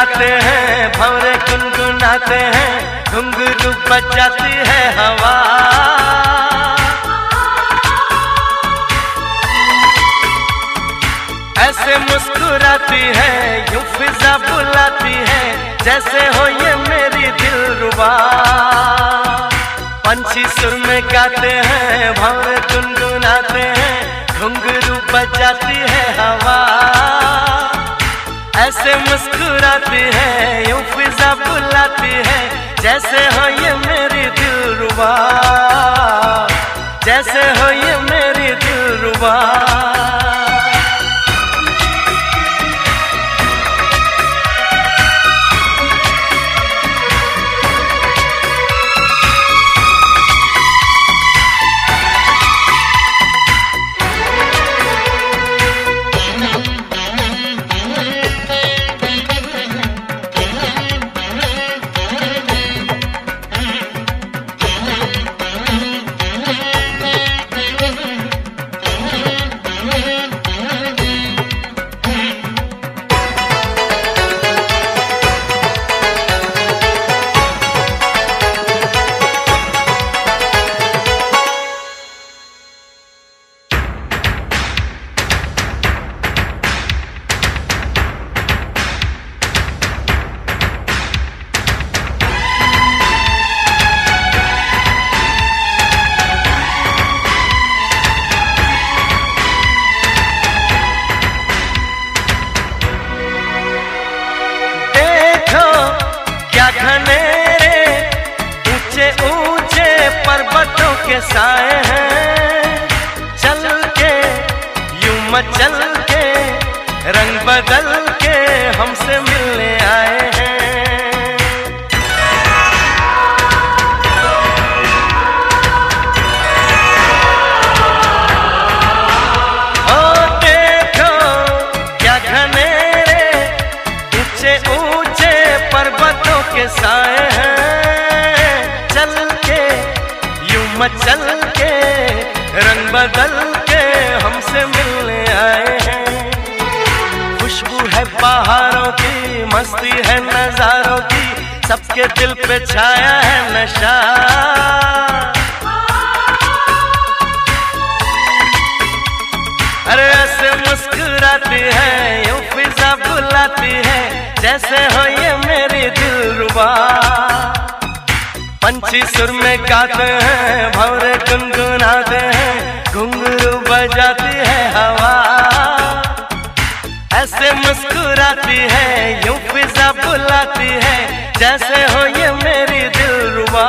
गाते हैं, भंवरे गुनगुनाते हैं, घुंघरू बजाती है हवा। ऐसे मुस्कुराती है, यूं फिजा बुलाती है, जैसे हो ये मेरी दिलरुबा। पंछी सुर में गाते हैं, भंवरे गुनगुनाते हैं, घुंघरू बजाती है हवा। ऐसे मुस्कुराती है, यूं फिजा बुलाती है, जैसे हो ये मेरी दिलरुबा, जैसे हो ये मेरी दिलरुबा। घनेरे ऊंचे ऊंचे पर्वतों के साए हैं, चल के यूं मचल के रंग बदल के हमसे मिलने आए हैं। ओ देखो क्या घनेरे ऊंचे ऊंचे पर्वतों के साए हैं, चल के यूं मचल के रंग बदल के हमसे मिलने आए हैं। खुशबू है पहाड़ों की, मस्ती है नजारों की, सबके दिल पे छाया है नशा। अरे ऐसे मुस्कुराती है, यूं फिजा बुलाती है, जैसे हो ये मेरी दिलरुबा। पंछी सुर में गाते हैं, भंवरे गुनगुनाते हैं, घुंघरू बजाती है हवा। ऐसे मुस्कुराती है, यूं फिजा बुलाती है, जैसे हो ये मेरी दिलरुबा।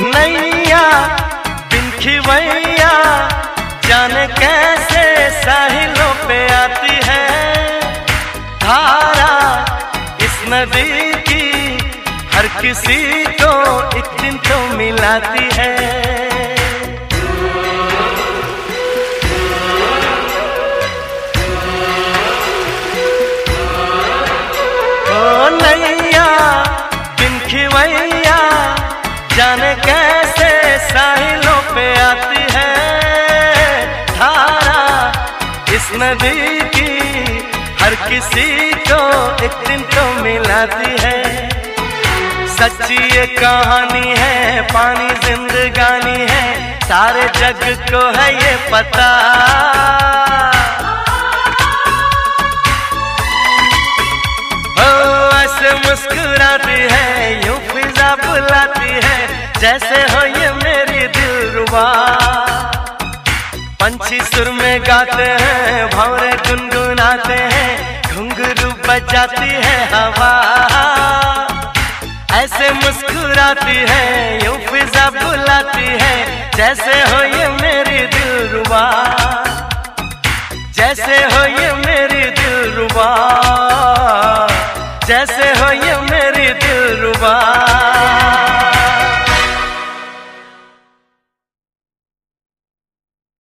नैया बिन खिवैया जाने कैसे साहिलों पे आती है, धारा इस नदी की हर किसी को एक दिन तो मिलाती है। ओ नैया बिन खिवैया जाने कैसे साहिलों पे आती है, धारा इस नदी की हर किसी को एक दिन तो मिलाती है। सच्ची ये कहानी है, पानी जिंदगानी है, सारे जग को है ये पता। ओ ऐसे मुस्कुराती है, यूं फिजा बुलाती है, जैसे हो ये मेरी दिलरुबा। पंछी सुर में गाते हैं, भंवरे गुनगुनाते हैं, घुंघरू बजाती है हवा, ऐसे मुस्कुराती है, यूं फिजा बुलाती है, जैसे हो ये मेरी दिलरुबा, जैसे हो ये मेरी दिलरुबा, जैसे हो ये